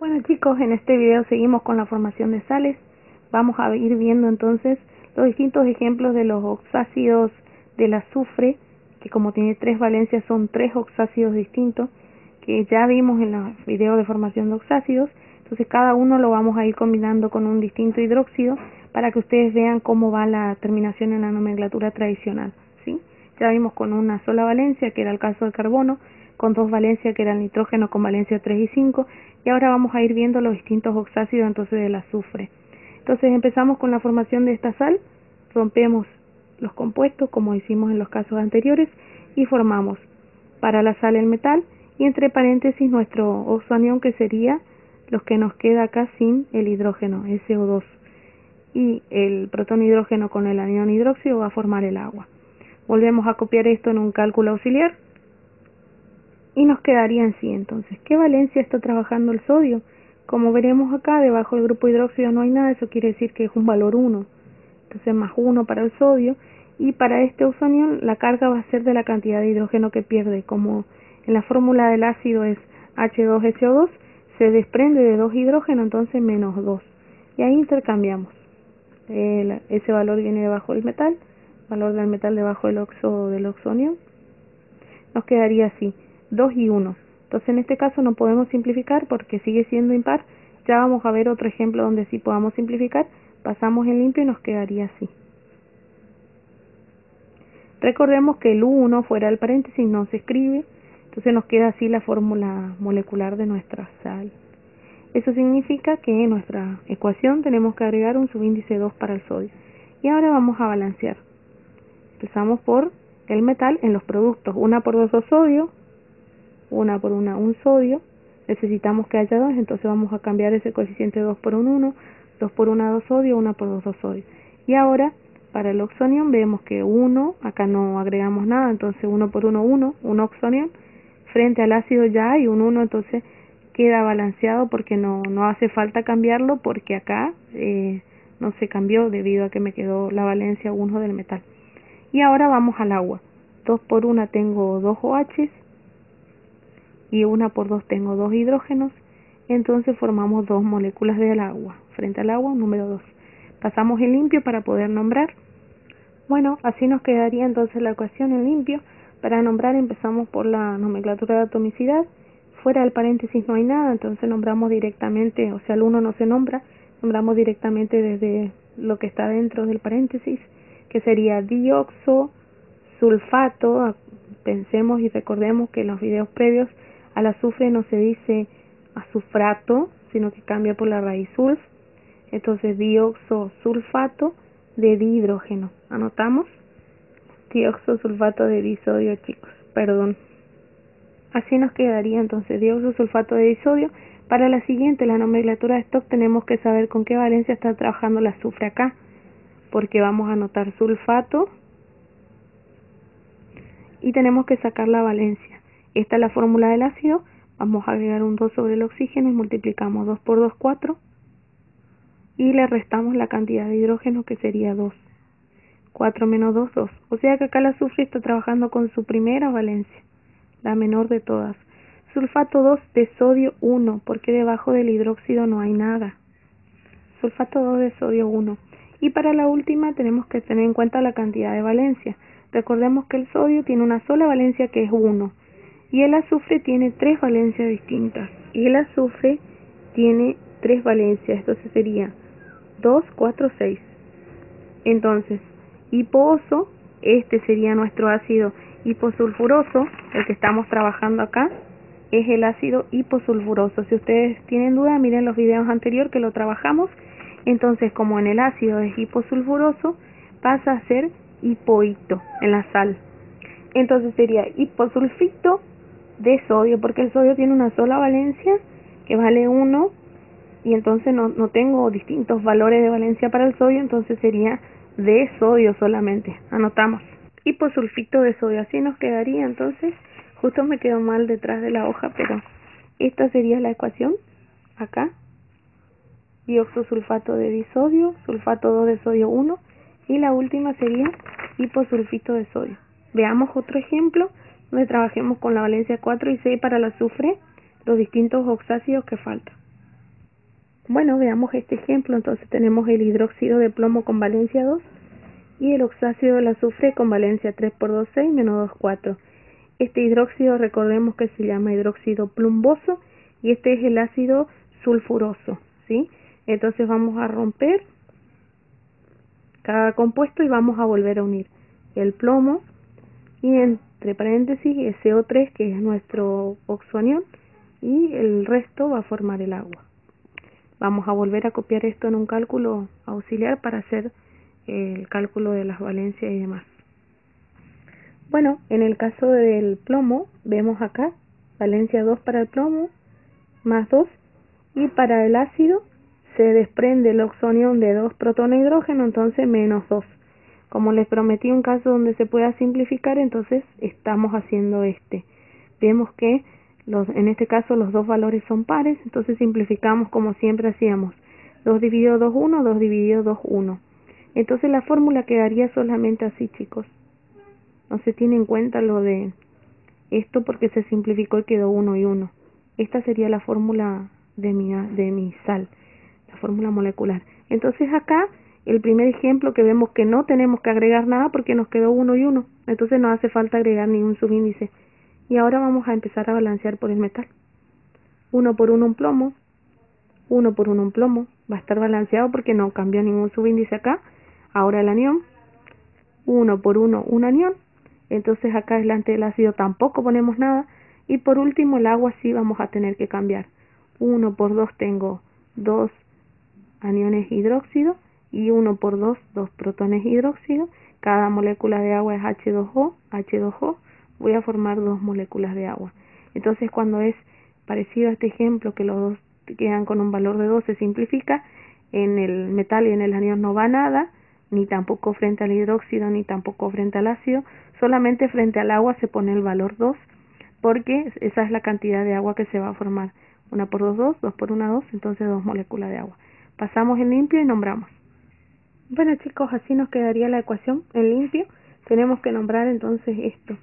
Bueno chicos, en este video seguimos con la formación de sales. Vamos a ir viendo entonces los distintos ejemplos de los oxácidos del azufre, que como tiene tres valencias son tres oxácidos distintos, que ya vimos en los videos de formación de oxácidos. Entonces cada uno lo vamos a ir combinando con un distinto hidróxido para que ustedes vean cómo va la terminación en la nomenclatura tradicional, ¿sí? Ya vimos con una sola valencia, que era el caso del carbono, con dos valencias, que era el nitrógeno con valencia 3 y 5, y ahora vamos a ir viendo los distintos oxácidos entonces del azufre. Entonces empezamos con la formación de esta sal, rompemos los compuestos como hicimos en los casos anteriores y formamos para la sal el metal y entre paréntesis nuestro oxoanión, que sería los que nos queda acá sin el hidrógeno, SO2, y el protón hidrógeno con el anión hidróxido va a formar el agua. Volvemos a copiar esto en un cálculo auxiliar y nos quedaría en sí. Entonces, ¿qué valencia está trabajando el sodio? Como veremos acá, debajo del grupo hidróxido no hay nada, eso quiere decir que es un valor 1. Entonces, más 1 para el sodio, y para este oxoanión la carga va a ser de la cantidad de hidrógeno que pierde. Como en la fórmula del ácido es H2SO2, se desprende de 2 hidrógenos, entonces menos 2. Y ahí intercambiamos. Ese valor viene debajo del metal, valor del metal debajo del oxoanión. Nos quedaría así, 2 y 1. Entonces en este caso no podemos simplificar porque sigue siendo impar. Ya vamos a ver otro ejemplo donde sí podamos simplificar. Pasamos en limpio y nos quedaría así. Recordemos que el U1 fuera del paréntesis no se escribe, entonces nos queda así la fórmula molecular de nuestra sal. Eso significa que en nuestra ecuación tenemos que agregar un subíndice 2 para el sodio. Y ahora vamos a balancear. Empezamos por el metal en los productos. 1 por 2 sodio, 1 por 1 un sodio. Necesitamos que haya 2, entonces vamos a cambiar ese coeficiente 2 por un 1, 2 por 1 2 sodio, 1 por 2 sodio. Y ahora para el oxoanión vemos que 1, acá no agregamos nada, entonces 1 por 1 1, un oxoanión. Frente al ácido ya hay un 1, entonces queda balanceado porque no hace falta cambiarlo, porque acá no se cambió debido a que me quedó la valencia 1 del metal. Y ahora vamos al agua. 2 por 1 tengo 2 OH y 1 por 2 tengo 2 hidrógenos, entonces formamos 2 moléculas del agua. Frente al agua, número 2. Pasamos en limpio para poder nombrar. Bueno, así nos quedaría entonces la ecuación en limpio. Para nombrar empezamos por la nomenclatura de atomicidad. Fuera del paréntesis no hay nada, entonces nombramos directamente, o sea el 1 no se nombra, nombramos directamente desde lo que está dentro del paréntesis, que sería dioxosulfato. Pensemos y recordemos que en los videos previos al azufre no se dice azufrato, sino que cambia por la raíz sulf. Entonces dioxosulfato de dihidrógeno. ¿Anotamos? Dioxosulfato de disodio, chicos, perdón. Así nos quedaría entonces dioxosulfato de disodio. Para la siguiente, la nomenclatura de stock, tenemos que saber con qué valencia está trabajando el azufre acá, porque vamos a anotar sulfato y tenemos que sacar la valencia. Esta es la fórmula del ácido. Vamos a agregar un 2 sobre el oxígeno y multiplicamos 2 por 2, 4. Y le restamos la cantidad de hidrógeno, que sería 2. 4 menos 2, 2. O sea que acá el azufre está trabajando con su primera valencia, la menor de todas. Sulfato 2 de sodio 1, porque debajo del hidróxido no hay nada. Sulfato 2 de sodio 1. Y para la última tenemos que tener en cuenta la cantidad de valencia. Recordemos que el sodio tiene una sola valencia, que es 1. Y el azufre tiene 3 valencias distintas. Y el azufre tiene 3 valencias. Entonces sería 2, 4, 6. Entonces, hipooso, este sería nuestro ácido hiposulfuroso, el que estamos trabajando acá, es el ácido hiposulfuroso. Si ustedes tienen duda, miren los videos anteriores que lo trabajamos. Entonces, como en el ácido es hiposulfuroso, pasa a ser hipoito en la sal. Entonces sería hiposulfito de sodio, porque el sodio tiene una sola valencia, que vale 1, y entonces no tengo distintos valores de valencia para el sodio, entonces sería de sodio solamente. Anotamos hiposulfito de sodio. Así nos quedaría entonces. Justo me quedó mal detrás de la hoja, pero esta sería la ecuación acá. Dioxosulfato de disodio, sulfato 2 de sodio 1, y la última sería hiposulfito de sodio. Veamos otro ejemplo donde trabajemos con la valencia 4 y 6 para el azufre, los distintos oxácidos que faltan. Bueno, veamos este ejemplo. Entonces tenemos el hidróxido de plomo con valencia 2 y el oxácido del azufre con valencia 3 por 2, 6, menos 2, 4. Este hidróxido recordemos que se llama hidróxido plumboso y este es el ácido sulfuroso, ¿sí? Entonces vamos a romper cada compuesto y vamos a volver a unir el plomo y entre paréntesis SO3 que es nuestro oxoanión y el resto va a formar el agua. Vamos a volver a copiar esto en un cálculo auxiliar para hacer el cálculo de las valencias y demás. Bueno, en el caso del plomo, vemos acá, valencia 2 para el plomo, más 2, y para el ácido se desprende el oxonión de 2 protones de hidrógeno, entonces menos 2. Como les prometí un caso donde se pueda simplificar, entonces estamos haciendo este. Vemos que en este caso los dos valores son pares, entonces simplificamos como siempre hacíamos. 2 dividido 2, 1, 2 dividido 2, 1. Entonces la fórmula quedaría solamente así, chicos. No se tiene en cuenta lo de esto porque se simplificó y quedó 1 y 1. Esta sería la fórmula de mi sal, la fórmula molecular. Entonces acá, el primer ejemplo que vemos que no tenemos que agregar nada porque nos quedó 1 y 1. Entonces no hace falta agregar ningún subíndice. Y ahora vamos a empezar a balancear por el metal. 1 por 1 un plomo, 1 por 1 un plomo. Va a estar balanceado porque no cambió ningún subíndice acá. Ahora el anión, 1 por 1 un anión. Entonces acá delante del ácido tampoco ponemos nada. Y por último el agua sí vamos a tener que cambiar. 1 por 2 tengo 2 aniones hidróxido y 1 por 2, 2 protones hidróxido. Cada molécula de agua es H2O, H2O. Voy a formar 2 moléculas de agua. Entonces cuando es parecido a este ejemplo que los dos quedan con un valor de 2 se simplifica, en el metal y en el anión no va nada, ni tampoco frente al hidróxido, ni tampoco frente al ácido, solamente frente al agua se pone el valor 2, porque esa es la cantidad de agua que se va a formar. 1 por 2, 2, 2 por 1, 2, entonces 2 moléculas de agua. Pasamos en limpio y nombramos. Bueno chicos, así nos quedaría la ecuación en limpio. Tenemos que nombrar entonces esto,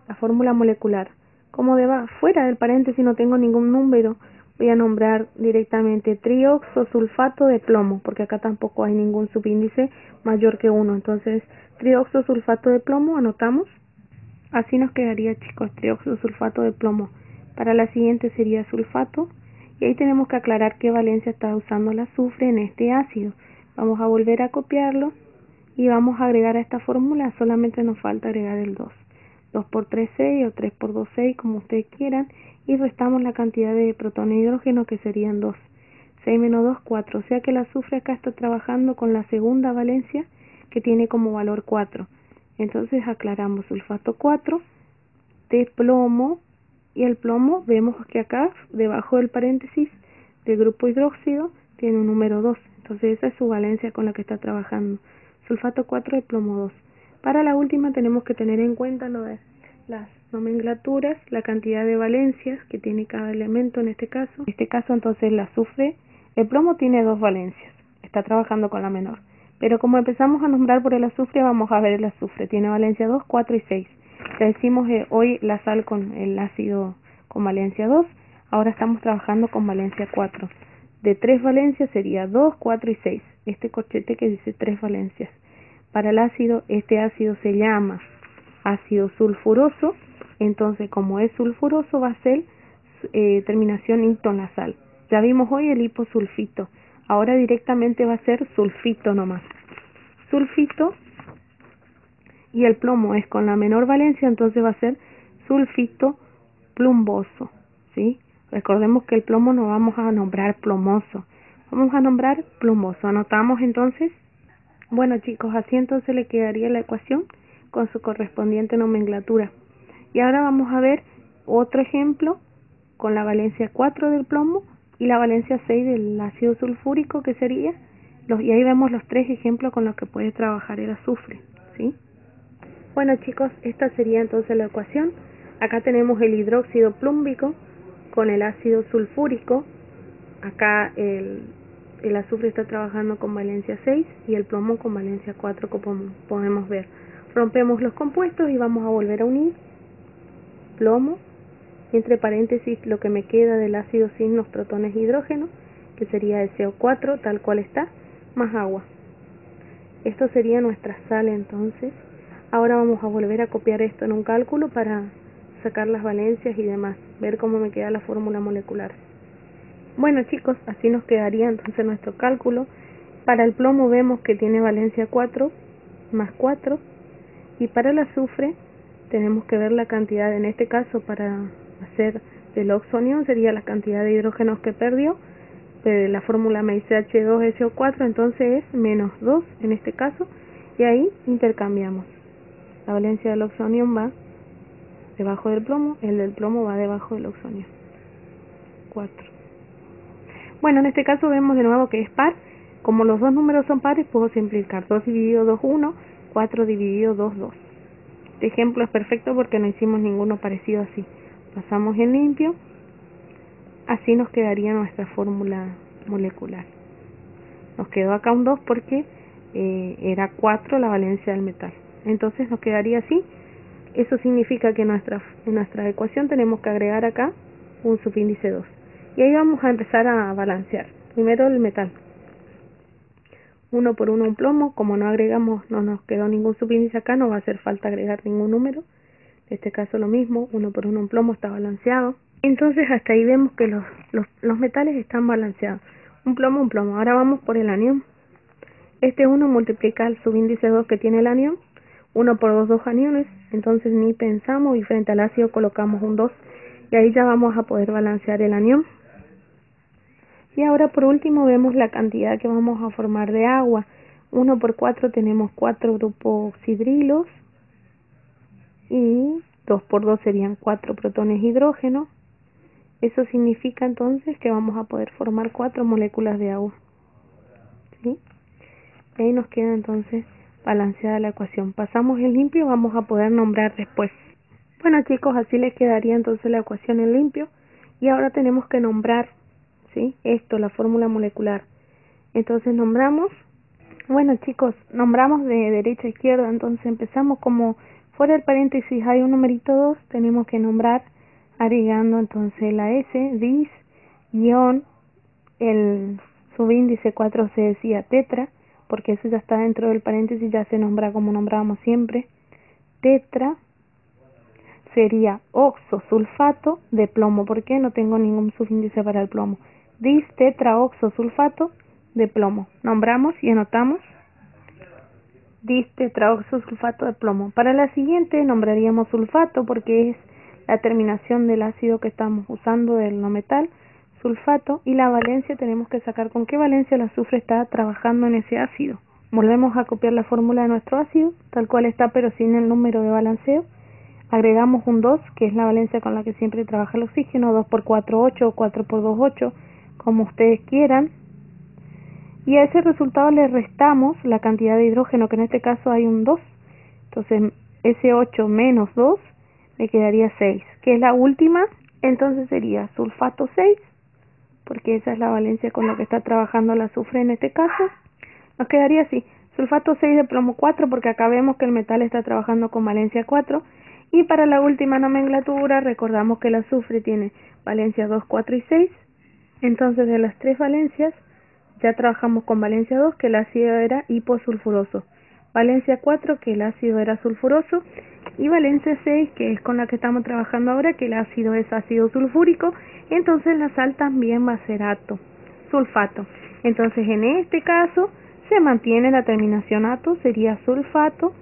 la fórmula molecular. Como fuera del paréntesis no tengo ningún número, voy a nombrar directamente trioxosulfato de plomo, porque acá tampoco hay ningún subíndice mayor que 1. Entonces, trioxosulfato de plomo, anotamos. Así nos quedaría, chicos, trioxosulfato de plomo. Para la siguiente sería sulfato. Y ahí tenemos que aclarar qué valencia está usando el azufre en este ácido. Vamos a volver a copiarlo y vamos a agregar a esta fórmula, solamente nos falta agregar el 2. 2 por 3, 6 o 3 por 2, 6, como ustedes quieran, y restamos la cantidad de protones de hidrógeno que serían 2. 6 menos 2, 4, o sea que el azufre acá está trabajando con la segunda valencia que tiene como valor 4. Entonces aclaramos sulfato 4 de plomo, y el plomo vemos que acá debajo del paréntesis del grupo hidróxido tiene un número 2, entonces esa es su valencia con la que está trabajando. Sulfato 4 de plomo 2. Para la última tenemos que tener en cuenta lo de las nomenclaturas, la cantidad de valencias que tiene cada elemento en este caso. En este caso entonces el azufre, el plomo tiene 2 valencias, está trabajando con la menor. Pero como empezamos a nombrar por el azufre, vamos a ver el azufre, tiene valencia 2, 4 y 6. Ya decimos hoy la sal con el ácido con valencia 2, ahora estamos trabajando con valencia 4. De 3 valencias sería 2, 4 y 6, este corchete que dice 3 valencias. Para el ácido, este ácido se llama ácido sulfuroso, entonces como es sulfuroso va a ser terminación ito en la sal. Ya vimos hoy el hiposulfito, ahora directamente va a ser sulfito nomás. Sulfito, y el plomo es con la menor valencia, entonces va a ser sulfito plumboso, ¿sí? Recordemos que el plomo no vamos a nombrar plomoso, vamos a nombrar plumoso. Anotamos entonces. Bueno chicos, así entonces le quedaría la ecuación con su correspondiente nomenclatura. Y ahora vamos a ver otro ejemplo con la valencia 4 del plomo y la valencia 6 del ácido sulfúrico, que sería, y ahí vemos los 3 ejemplos con los que puede trabajar el azufre, ¿sí? Bueno chicos, esta sería entonces la ecuación. Acá tenemos el hidróxido plúmbico con el ácido sulfúrico. Acá el azufre está trabajando con valencia 6 y el plomo con valencia 4, como podemos ver. Rompemos los compuestos y vamos a volver a unir plomo, entre paréntesis lo que me queda del ácido sin los protones de hidrógeno, que sería SO4 tal cual está, más agua. Esto sería nuestra sal entonces. Ahora vamos a volver a copiar esto en un cálculo para sacar las valencias y demás, ver cómo me queda la fórmula molecular. Bueno chicos, así nos quedaría entonces nuestro cálculo. Para el plomo vemos que tiene valencia 4 más 4, y para el azufre tenemos que ver la cantidad, en este caso para hacer del oxonión sería la cantidad de hidrógenos que perdió. De la fórmula me dice H2SO4, entonces es menos 2 en este caso, y ahí intercambiamos. La valencia del oxonión va debajo del plomo, el del plomo va debajo del oxonión. 4. Bueno, en este caso vemos de nuevo que es par. Como los dos números son pares, puedo simplificar. 2 dividido 2, 1, 4 dividido 2, 2. Este ejemplo es perfecto porque no hicimos ninguno parecido así. Pasamos en limpio. Así nos quedaría nuestra fórmula molecular. Nos quedó acá un 2 porque era 4 la valencia del metal. Entonces nos quedaría así. Eso significa que en nuestra ecuación tenemos que agregar acá un subíndice 2. Y ahí vamos a empezar a balancear. Primero el metal. 1 por 1 un plomo. Como no agregamos, no nos quedó ningún subíndice acá, no va a hacer falta agregar ningún número. En este caso lo mismo, 1 por 1 un plomo está balanceado. Entonces hasta ahí vemos que los metales están balanceados. Un plomo, un plomo. Ahora vamos por el anión. Este 1 multiplica el subíndice 2 que tiene el anión. 1 por 2, 2 aniones. Entonces ni pensamos y frente al ácido colocamos un 2. Y ahí ya vamos a poder balancear el anión. Y ahora por último vemos la cantidad que vamos a formar de agua. 1 por 4 tenemos 4 grupos oxidrilos. Y 2 por 2 serían 4 protones hidrógeno. Eso significa entonces que vamos a poder formar 4 moléculas de agua. ¿Sí? Y ahí nos queda entonces balanceada la ecuación. Pasamos en limpio, vamos a poder nombrar después. Bueno chicos, así les quedaría entonces la ecuación en limpio. Y ahora tenemos que nombrar, ¿sí? Esto, la fórmula molecular. Entonces nombramos, bueno chicos, nombramos de derecha a izquierda. Entonces empezamos como fuera del paréntesis hay un numerito 2, tenemos que nombrar agregando entonces la S, dis, guión, el subíndice 4 se decía tetra, porque eso ya está dentro del paréntesis, ya se nombra como nombrábamos siempre. Tetra sería oxosulfato de plomo, porque no tengo ningún subíndice para el plomo. Dis tetraoxosulfato de plomo. Nombramos y anotamos dis tetraoxosulfato de plomo. Para la siguiente nombraríamos sulfato porque es la terminación del ácido que estamos usando del no metal, sulfato, y la valencia tenemos que sacar con qué valencia el azufre está trabajando en ese ácido. Volvemos a copiar la fórmula de nuestro ácido, tal cual está pero sin el número de balanceo. Agregamos un 2, que es la valencia con la que siempre trabaja el oxígeno, 2 por 4, 8, o 4 por 2, 8, como ustedes quieran. Y a ese resultado le restamos la cantidad de hidrógeno, que en este caso hay un 2. Entonces, ese 8 menos 2 me quedaría 6, que es la última. Entonces sería sulfato 6, porque esa es la valencia con la que está trabajando el azufre en este caso. Nos quedaría así, sulfato 6 de plomo 4, porque acá vemos que el metal está trabajando con valencia 4. Y para la última nomenclatura recordamos que el azufre tiene valencia 2, 4 y 6. Entonces de las tres valencias ya trabajamos con valencia 2, que el ácido era hiposulfuroso, valencia 4, que el ácido era sulfuroso, y valencia 6, que es con la que estamos trabajando ahora, que el ácido es ácido sulfúrico. Entonces la sal también va a ser ato, sulfato. Entonces en este caso se mantiene la terminación ato, sería sulfato,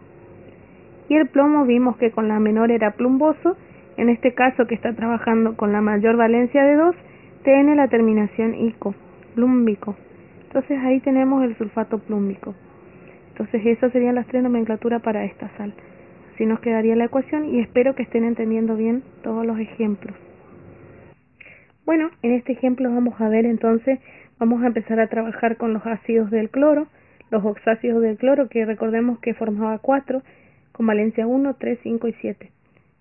y el plomo vimos que con la menor era plumboso. En este caso que está trabajando con la mayor valencia de 2, tiene la terminación ico, plúmbico. Entonces ahí tenemos el sulfato plúmbico. Entonces esas serían las tres nomenclaturas para esta sal. Así nos quedaría la ecuación y espero que estén entendiendo bien todos los ejemplos. Bueno, en este ejemplo vamos a ver entonces, vamos a empezar a trabajar con los ácidos del cloro, los oxácidos del cloro, que recordemos que formaba 4, con valencia 1, 3, 5 y 7.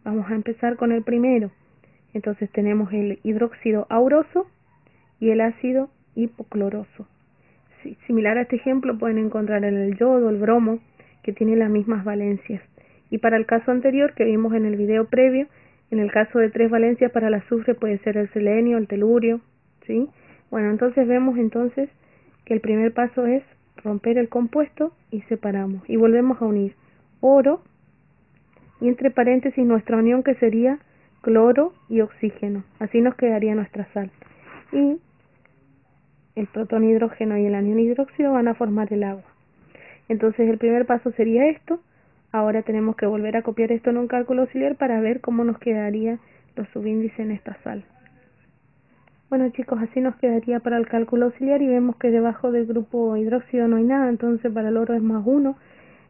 Vamos a empezar con el primero. Entonces tenemos el hidróxido auroso y el ácido hipocloroso. Sí, similar a este ejemplo pueden encontrar en el yodo, el bromo, que tienen las mismas valencias. Y para el caso anterior que vimos en el video previo, en el caso de 3 valencias para el azufre puede ser el selenio, el telurio, ¿sí? Bueno, entonces vemos entonces que el primer paso es romper el compuesto y separamos. Y volvemos a unir oro y entre paréntesis nuestra unión que sería cloro y oxígeno. Así nos quedaría nuestra sal. Y el protón hidrógeno y el anión hidróxido van a formar el agua. Entonces el primer paso sería esto. Ahora tenemos que volver a copiar esto en un cálculo auxiliar para ver cómo nos quedaría los subíndices en esta sal. Bueno chicos, así nos quedaría para el cálculo auxiliar y vemos que debajo del grupo hidróxido no hay nada, entonces para el oro es +1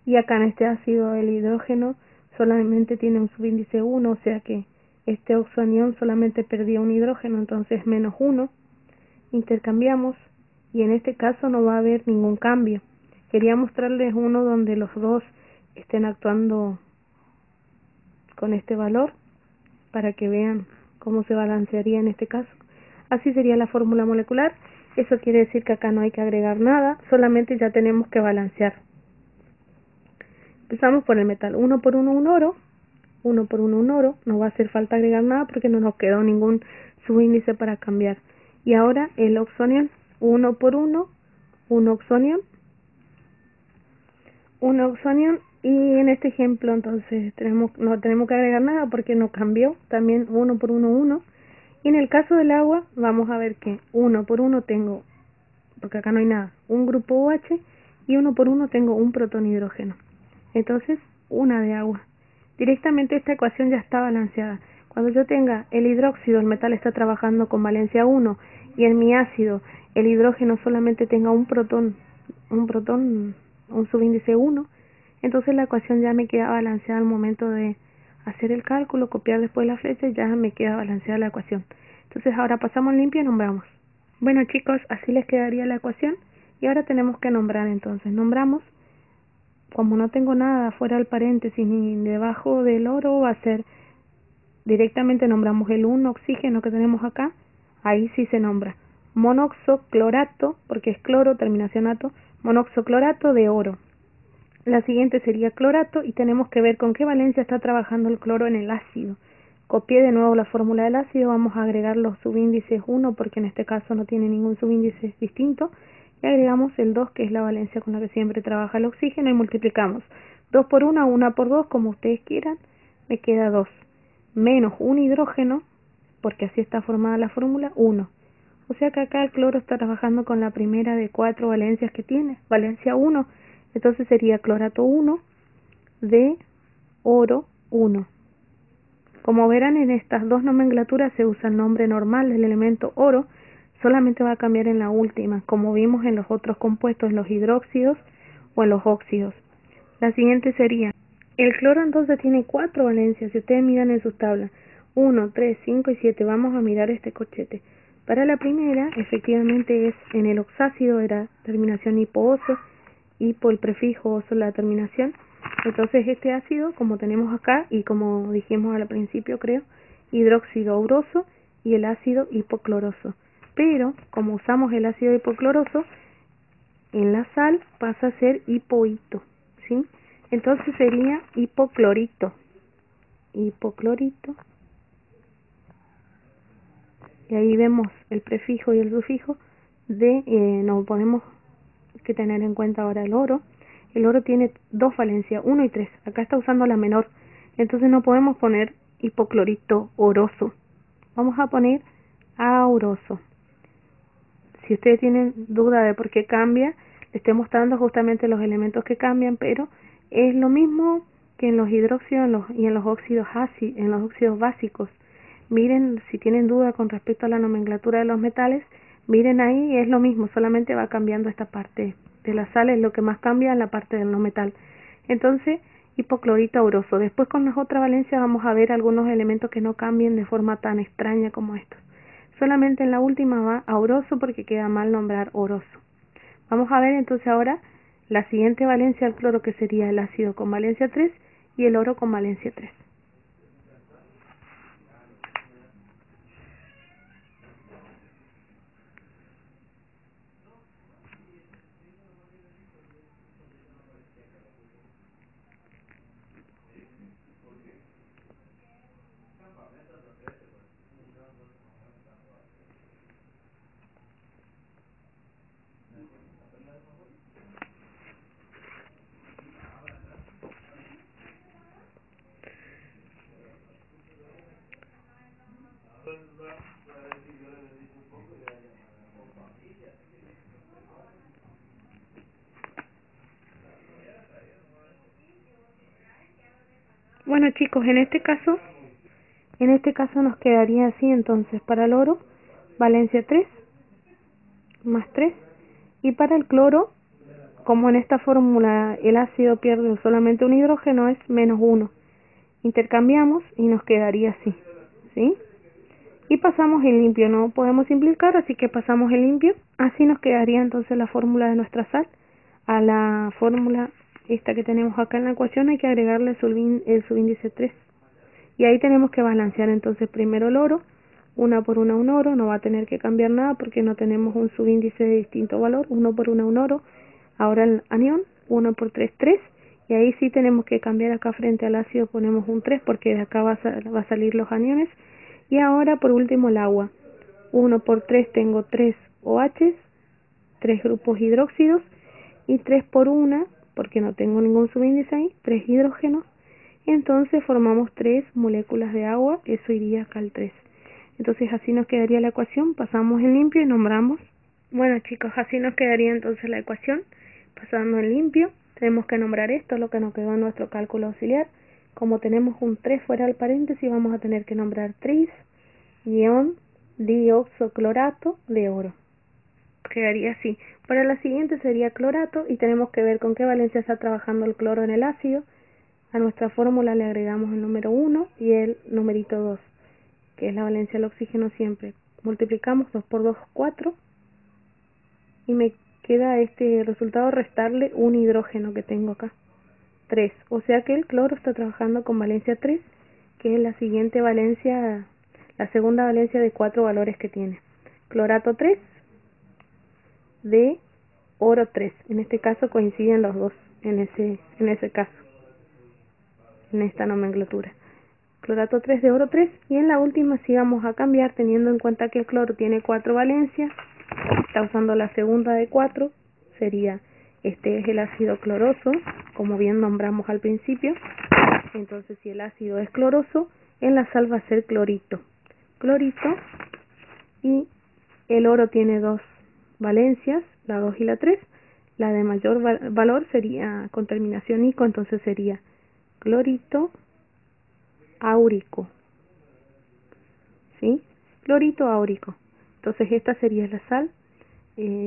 y acá en este ácido el hidrógeno solamente tiene un subíndice 1, o sea que este oxoanión solamente perdía un hidrógeno, entonces -1, intercambiamos y en este caso no va a haber ningún cambio. Quería mostrarles uno donde los dos estén actuando con este valor para que vean cómo se balancearía en este caso. Así sería la fórmula molecular. Eso quiere decir que acá no hay que agregar nada, solamente ya tenemos que balancear. Empezamos por el metal, 1 por 1 un oro, 1 por 1 un oro, no va a hacer falta agregar nada porque no nos quedó ningún subíndice para cambiar. Y ahora el oxonión, 1 por 1, un oxonión, y en este ejemplo entonces no tenemos que agregar nada porque no cambió, también 1 por 1, 1. Y en el caso del agua, vamos a ver que 1 por 1 tengo, porque acá no hay nada, un grupo OH y 1 por 1 tengo un protón hidrógeno. Entonces, una de agua. Directamente esta ecuación ya está balanceada. Cuando yo tenga el hidróxido, el metal está trabajando con valencia 1 y en mi ácido el hidrógeno solamente tenga un protón, un subíndice 1, entonces la ecuación ya me queda balanceada al momento de hacer el cálculo, copiar después la flecha y ya me queda balanceada la ecuación. Entonces ahora pasamos limpio y nombramos. Bueno chicos, así les quedaría la ecuación y ahora tenemos que nombrar entonces. Nombramos, como no tengo nada fuera del paréntesis ni debajo del oro, va a ser directamente nombramos el 1 oxígeno que tenemos acá, ahí sí se nombra monoxoclorato, porque es cloro, terminación ato, monoxoclorato de oro. La siguiente sería clorato y tenemos que ver con qué valencia está trabajando el cloro en el ácido. Copié de nuevo la fórmula del ácido, vamos a agregar los subíndices 1 porque en este caso no tiene ningún subíndice distinto y agregamos el 2 que es la valencia con la que siempre trabaja el oxígeno y multiplicamos 2 por 1, 1 por 2 como ustedes quieran, me queda 2 menos un hidrógeno porque así está formada la fórmula 1. O sea que acá el cloro está trabajando con la primera de 4 valencias que tiene, valencia 1, entonces sería clorato 1 de oro 1. Como verán en estas dos nomenclaturas se usa el nombre normal del elemento oro, solamente va a cambiar en la última, como vimos en los otros compuestos, en los hidróxidos o en los óxidos. La siguiente sería, el cloro entonces tiene 4 valencias, si ustedes miran en sus tablas, 1, 3, 5 y 7, vamos a mirar este corchete. Para la primera, efectivamente es en el oxácido, era terminación hipo-oso, hipo el prefijo, oso la terminación. Entonces este ácido, como tenemos acá, y como dijimos al principio creo, hidróxido auroso y el ácido hipocloroso. Pero, como usamos el ácido hipocloroso, en la sal pasa a ser hipohito, ¿sí? Entonces sería hipoclorito, hipoclorito. Y ahí vemos el prefijo y el sufijo de, no podemos que tener en cuenta ahora el oro. El oro tiene 2 valencias, 1 y 3. Acá está usando la menor. Entonces no podemos poner hipoclorito oroso. Vamos a poner auroso. Si ustedes tienen duda de por qué cambia, les estoy mostrando justamente los elementos que cambian, pero es lo mismo que en los hidróxidos y en los óxidos en los óxidos básicos. Miren, si tienen duda con respecto a la nomenclatura de los metales, miren ahí, es lo mismo, solamente va cambiando esta parte de la sal, es lo que más cambia en la parte del no metal. Entonces, hipoclorito auroso. Después con las otras valencias vamos a ver algunos elementos que no cambien de forma tan extraña como estos. Solamente en la última va auroso porque queda mal nombrar oroso. Vamos a ver entonces ahora la siguiente valencia del cloro, que sería el ácido con valencia 3 y el oro con valencia 3. Bueno chicos, en este caso nos quedaría así entonces: para el oro, valencia 3 más 3, y para el cloro, como en esta fórmula el ácido pierde solamente un hidrógeno, es -1. Intercambiamos y nos quedaría así, ¿sí? Y pasamos el limpio, no podemos simplificar, así que pasamos el limpio. Así nos quedaría entonces la fórmula de nuestra sal. A la fórmula esta que tenemos acá en la ecuación hay que agregarle el subíndice 3. Y ahí tenemos que balancear entonces primero el oro, una por una un oro, no va a tener que cambiar nada porque no tenemos un subíndice de distinto valor, 1 por una un oro. Ahora el anión, 1 por 3, 3, y ahí sí tenemos que cambiar acá frente al ácido, ponemos un 3 porque de acá va a salir los aniones. Y ahora por último el agua, 1 por 3 tengo 3 OH, 3 grupos hidróxidos, y 3 por 1, porque no tengo ningún subíndice ahí, 3 hidrógenos. Entonces formamos 3 moléculas de agua, eso iría acá al 3. Entonces así nos quedaría la ecuación, pasamos en limpio y nombramos. Bueno chicos, así nos quedaría entonces la ecuación, pasando en limpio. Tenemos que nombrar esto, lo que nos quedó en nuestro cálculo auxiliar. Como tenemos un 3 fuera del paréntesis, vamos a tener que nombrar tris-dioxoclorato de oro. Quedaría así. Para la siguiente sería clorato y tenemos que ver con qué valencia está trabajando el cloro en el ácido. A nuestra fórmula le agregamos el número 1 y el numerito 2, que es la valencia del oxígeno siempre. Multiplicamos 2 por 2, 4, y me queda este resultado restarle un hidrógeno que tengo acá, 3. O sea que el cloro está trabajando con valencia 3, que es la siguiente valencia, la segunda valencia de 4 valores que tiene. Clorato 3 de oro 3. En este caso coinciden los dos en ese caso, en esta nomenclatura. Clorato 3 de oro 3, y en la última sí vamos a cambiar teniendo en cuenta que el cloro tiene 4 valencias, está usando la segunda de 4, sería, este es el ácido cloroso, como bien nombramos al principio. Entonces si el ácido es cloroso, en la sal va a ser clorito, y el oro tiene 2 valencias, la 2 y la 3, la de mayor valor sería con terminación ico, entonces sería clorito áurico, ¿sí? Clorito áurico. Entonces esta sería la sal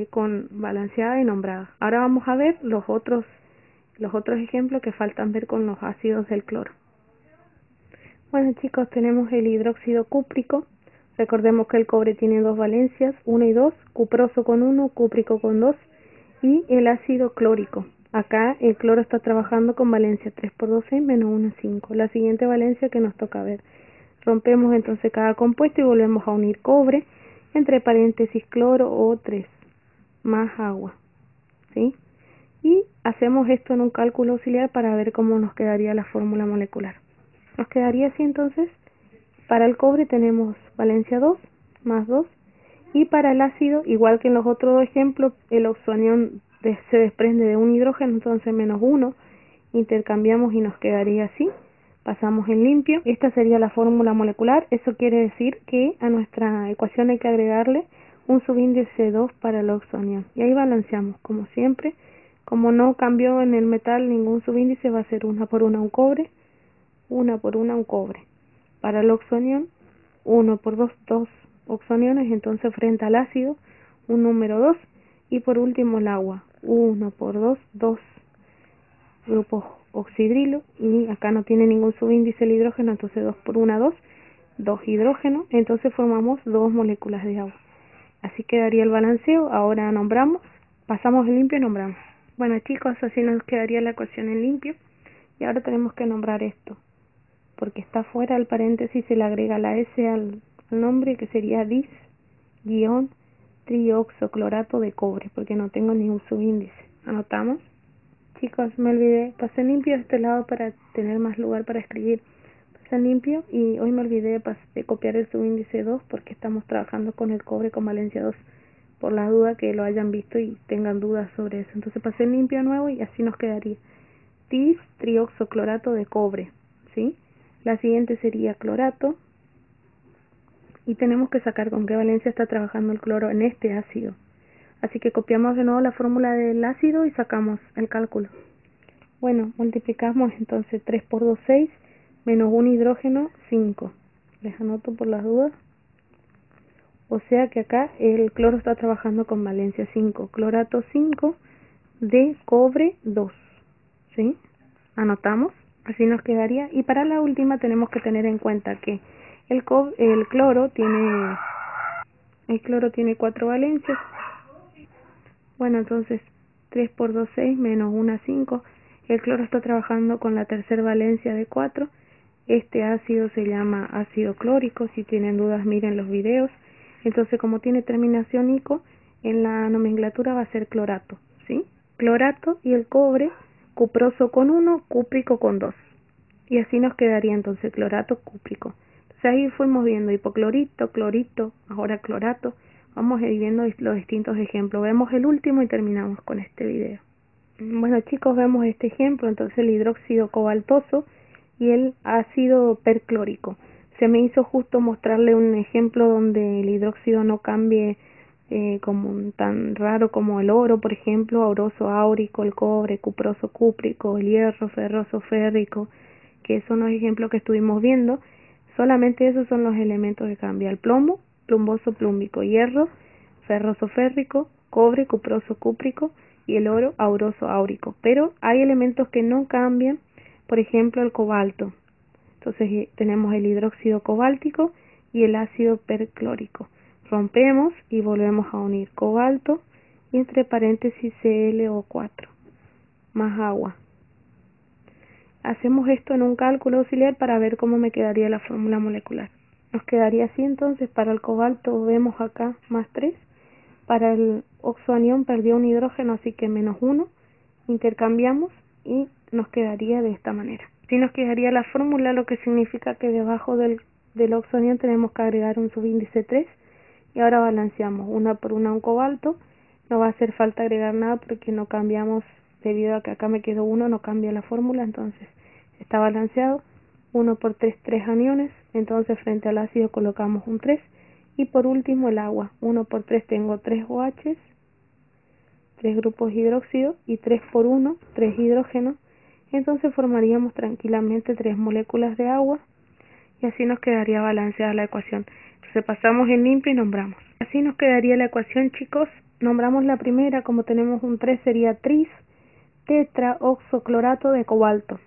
con balanceada y nombrada. Ahora vamos a ver los otros ejemplos que faltan ver con los ácidos del cloro. Bueno chicos, tenemos el hidróxido cúprico. Recordemos que el cobre tiene 2 valencias, 1 y 2, cuproso con 1, cúprico con 2, y el ácido clórico. Acá el cloro está trabajando con valencia 3 por 2, 6, menos 1, 5. La siguiente valencia que nos toca ver. Rompemos entonces cada compuesto y volvemos a unir cobre, entre paréntesis cloro O3, más agua, ¿sí? Y hacemos esto en un cálculo auxiliar para ver cómo nos quedaría la fórmula molecular. Nos quedaría así entonces: para el cobre tenemos valencia 2, más 2, y para el ácido, igual que en los otros dos ejemplos, el oxoanión se desprende de un hidrógeno, entonces menos 1, intercambiamos y nos quedaría así. Pasamos en limpio. Esta sería la fórmula molecular. Eso quiere decir que a nuestra ecuación hay que agregarle un subíndice 2 para el oxoanión. Y ahí balanceamos, como siempre. Como no cambió en el metal ningún subíndice, va a ser 1 por 1 un cobre, 1 por 1 un cobre. Para el oxoanión, 1 por 2, 2 oxoaniones, entonces frente al ácido, un número 2. Y por último el agua, 1 por 2, 2 grupos oxidrilo, y acá no tiene ningún subíndice el hidrógeno, entonces 2 por 1, 2, 2 hidrógenos, entonces formamos 2 moléculas de agua. Así quedaría el balanceo. Ahora nombramos, pasamos el limpio y nombramos. Bueno chicos, así nos quedaría la ecuación en limpio. Y ahora tenemos que nombrar esto, porque está fuera del paréntesis, se le agrega la S al nombre, que sería dis-trioxoclorato de cobre, porque no tengo ningún subíndice. Anotamos. Chicos, me olvidé, pasé limpio este lado para tener más lugar para escribir. Pasé limpio y hoy me olvidé de copiar el subíndice 2 porque estamos trabajando con el cobre con valencia 2, por la duda que lo hayan visto y tengan dudas sobre eso. Entonces pasé limpio de nuevo y así nos quedaría dis-trioxoclorato de cobre, ¿sí? La siguiente sería clorato, y tenemos que sacar con qué valencia está trabajando el cloro en este ácido. Así que copiamos de nuevo la fórmula del ácido y sacamos el cálculo. Bueno, multiplicamos entonces 3 por 2, 6, menos un hidrógeno 5. Les anoto por las dudas. O sea que acá el cloro está trabajando con valencia 5. Clorato 5 de cobre 2. ¿Sí? Anotamos. Así nos quedaría. Y para la última tenemos que tener en cuenta que el cloro tiene 4 valencias. Bueno, entonces 3 por 2, 6, menos 1, 5. El cloro está trabajando con la tercera valencia de 4. Este ácido se llama ácido clórico. Si tienen dudas, miren los videos. Entonces, como tiene terminación ico, en la nomenclatura va a ser clorato, ¿sí? Clorato, y el cobre, cuproso con 1, cúprico con 2. Y así nos quedaría entonces clorato, cúprico. Entonces ahí fuimos viendo hipoclorito, clorito, ahora clorato. Vamos viendo los distintos ejemplos. Vemos el último y terminamos con este video. Bueno, chicos, vemos este ejemplo. Entonces el hidróxido cobaltoso y el ácido perclórico. Se me hizo justo mostrarle un ejemplo donde el hidróxido no cambie como tan raro como el oro, por ejemplo, auroso áurico, el cobre, cuproso cúprico, el hierro, ferroso férrico, que son los ejemplos que estuvimos viendo. Solamente esos son los elementos que cambian: el plomo, plumboso plúmbico, hierro, ferroso férrico, cobre, cuproso cúprico, y el oro, auroso áurico. Pero hay elementos que no cambian, por ejemplo el cobalto. Entonces tenemos el hidróxido cobáltico y el ácido perclórico. Rompemos y volvemos a unir cobalto y entre paréntesis ClO4 más agua. Hacemos esto en un cálculo auxiliar para ver cómo me quedaría la fórmula molecular. Nos quedaría así entonces: para el cobalto vemos acá más 3. Para el oxoanión perdió un hidrógeno, así que menos 1. Intercambiamos y nos quedaría de esta manera. Así nos quedaría la fórmula, lo que significa que debajo del oxoanión tenemos que agregar un subíndice 3. Y ahora balanceamos una por una un cobalto. No va a hacer falta agregar nada porque no cambiamos, debido a que acá me quedó 1, no cambia la fórmula, entonces está balanceado. 1 por 3, 3 aniones, entonces frente al ácido colocamos un 3. Y por último el agua: 1 por 3 tengo 3 OH, 3 grupos hidróxido, y 3 por 1, 3 hidrógenos. Entonces formaríamos tranquilamente 3 moléculas de agua, y así nos quedaría balanceada la ecuación. Entonces pasamos en limpio y nombramos. Así nos quedaría la ecuación, chicos. Nombramos la primera, como tenemos un 3, sería tris tetraoxoclorato de cobalto.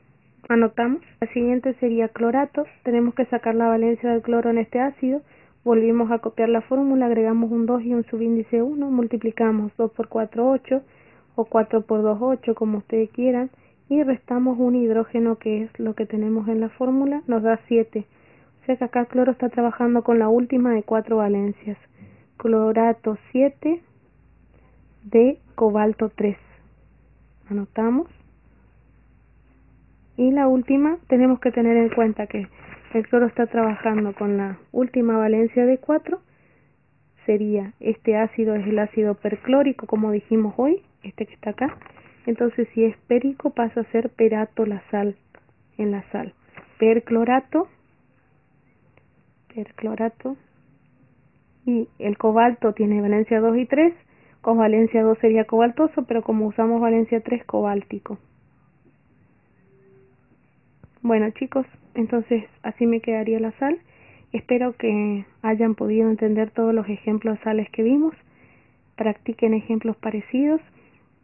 Anotamos. La siguiente sería clorato. Tenemos que sacar la valencia del cloro en este ácido. Volvimos a copiar la fórmula, agregamos un 2 y un subíndice 1, multiplicamos 2 por 4, 8, o 4 por 2, 8, como ustedes quieran, y restamos un hidrógeno, que es lo que tenemos en la fórmula, nos da 7. O sea que acá el cloro está trabajando con la última de 4 valencias. Clorato 7 de cobalto 3. Anotamos. Y la última, tenemos que tener en cuenta que el cloro está trabajando con la última valencia de 4. Sería, este ácido es el ácido perclórico, como dijimos hoy, este que está acá. Entonces, si es périco, pasa a ser perato la sal, en la sal. Perclorato, y el cobalto tiene valencia 2 y 3. Con valencia 2 sería cobaltoso, pero como usamos valencia 3, cobáltico. Bueno, chicos, entonces así me quedaría la sal. Espero que hayan podido entender todos los ejemplos de sales que vimos. Practiquen ejemplos parecidos.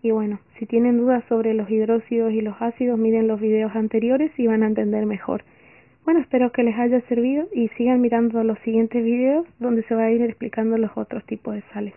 Y bueno, si tienen dudas sobre los hidróxidos y los ácidos, miren los videos anteriores y van a entender mejor. Bueno, espero que les haya servido y sigan mirando los siguientes videos donde se va a ir explicando los otros tipos de sales.